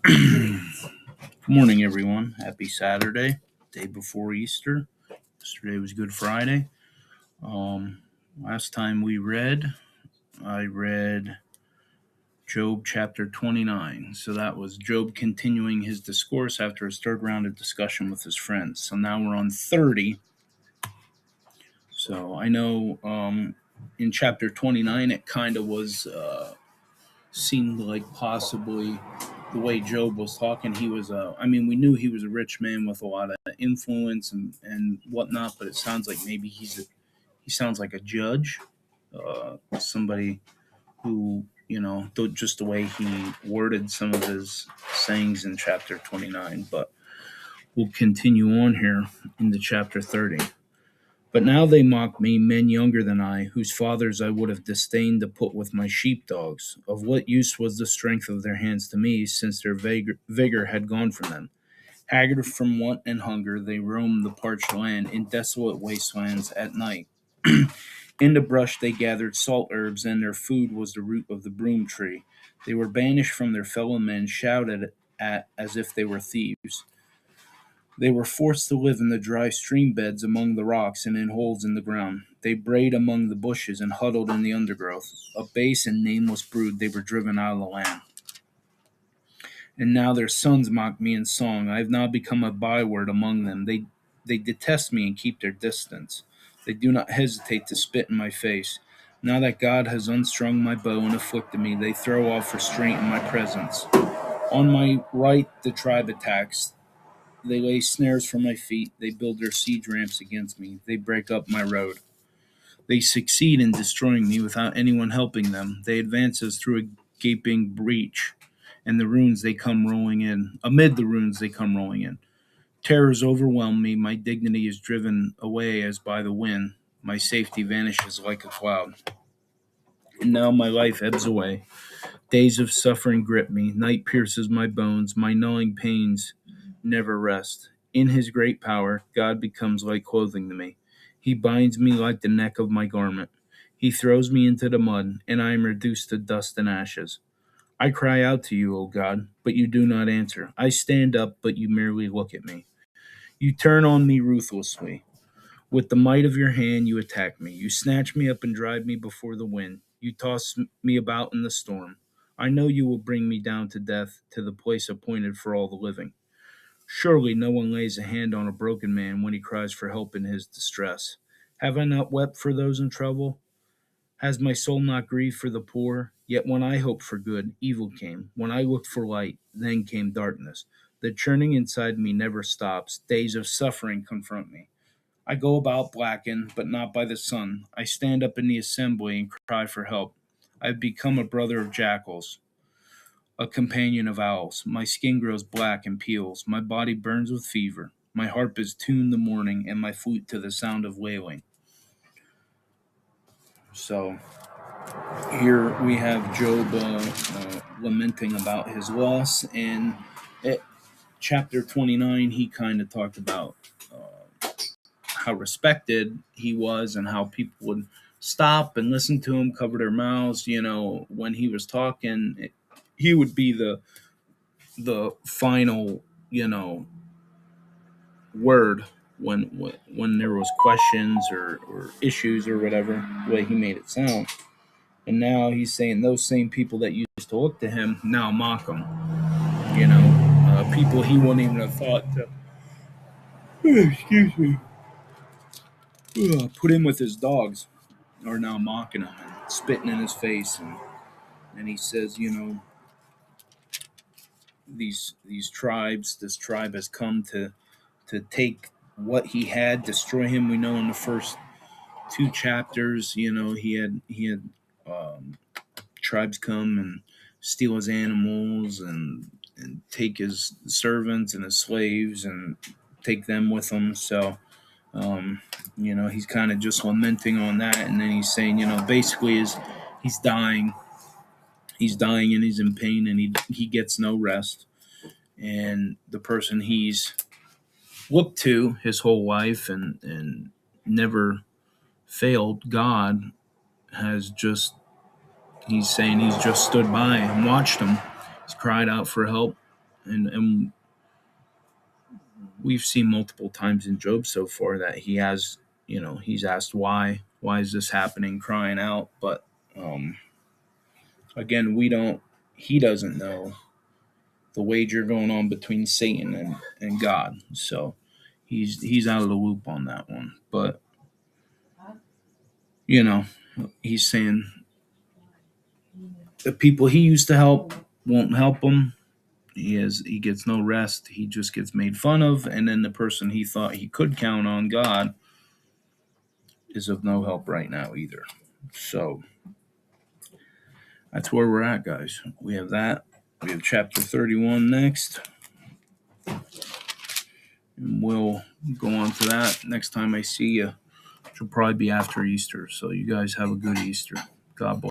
Good morning, everyone. Happy Saturday, day before Easter. Yesterday was Good Friday. Last time I read Job chapter 29. So that was Job continuing his discourse after his third round of discussion with his friends. So now we're on 30. So I know in chapter 29 it kind of was seemed like possibly the way Job was talking, he was we knew he was a rich man with a lot of influence and whatnot, but it sounds like maybe he sounds like a judge, somebody who, just the way he worded some of his sayings in chapter 29. But we'll continue on here into chapter 30. But now they mock me, men younger than I, whose fathers I would have disdained to put with my sheepdogs. Of what use was the strength of their hands to me, since their vigor had gone from them? Haggard from want and hunger, they roamed the parched land in desolate wastelands at night. In the brush they gathered salt herbs, and their food was the root of the broom tree. They were banished from their fellow men, shouted at as if they were thieves. They were forced to live in the dry stream beds among the rocks and in holes in the ground. They brayed among the bushes and huddled in the undergrowth. A base and nameless brood, they were driven out of the land. And now their sons mock me in song. I have now become a byword among them. They detest me and keep their distance. They do not hesitate to spit in my face. Now that God has unstrung my bow and afflicted me, they throw off restraint in my presence. On my right, the tribe attacks. They lay snares for my feet. They build their siege ramps against me. They break up my road. They succeed in destroying me without anyone helping them. They advance us through a gaping breach, and the ruins they come rolling in. Amid the ruins they come rolling in. Terrors overwhelm me. My dignity is driven away as by the wind. My safety vanishes like a cloud. And now my life ebbs away. Days of suffering grip me. Night pierces my bones. My gnawing pains never rest. In his great power, God becomes like clothing to me. He binds me like the neck of my garment. He throws me into the mud, and I am reduced to dust and ashes. I cry out to you, O God, but you do not answer. I stand up, but you merely look at me. You turn on me ruthlessly. With the might of your hand, you attack me. You snatch me up and drive me before the wind. You toss me about in the storm. I know you will bring me down to death, to the place appointed for all the living. Surely no one lays a hand on a broken man when he cries for help in his distress. Have I not wept for those in trouble? Has my soul not grieved for the poor? Yet when I hoped for good, evil came. When I looked for light, then came darkness. The churning inside me never stops. Days of suffering confront me. I go about blackened, but not by the sun. I stand up in the assembly and cry for help. I have become a brother of jackals, a companion of owls. My skin grows black and peels. My body burns with fever. My harp is tuned the morning, and my flute to the sound of wailing. So here we have Job lamenting about his loss. And at chapter 29, he kind of talked about how respected he was and how people would stop and listen to him, cover their mouths. When he was talking, he would be the final, word when there was questions or issues or whatever, the way he made it sound. And now he's saying those same people that used to look to him now mock him. People he wouldn't even have thought to excuse me put in with his dogs are now mocking him and spitting in his face. And he says, these tribes, this tribe has come to take what he had, destroy him. We know in the first two chapters, he had tribes come and steal his animals and take his servants and his slaves and take them with him. So he's kind of just lamenting on that, and then he's saying, basically he's dying. He's dying and he's in pain, and he gets no rest. And the person he's looked to his whole life and never failed, God, he's saying he's just stood by and watched him. He's cried out for help, And we've seen multiple times in Job so far that he has, he's asked why is this happening, crying out. But again, he doesn't know the wager going on between Satan and God. So he's out of the loop on that one. But you know, he's saying the people he used to help won't help him. He gets no rest. He just gets made fun of, and then the person he thought he could count on, God, is of no help right now either. So that's where we're at, guys. We have that. We have chapter 31 next. And we'll go on to that next time I see you, which will probably be after Easter. So you guys have a good Easter. God bless.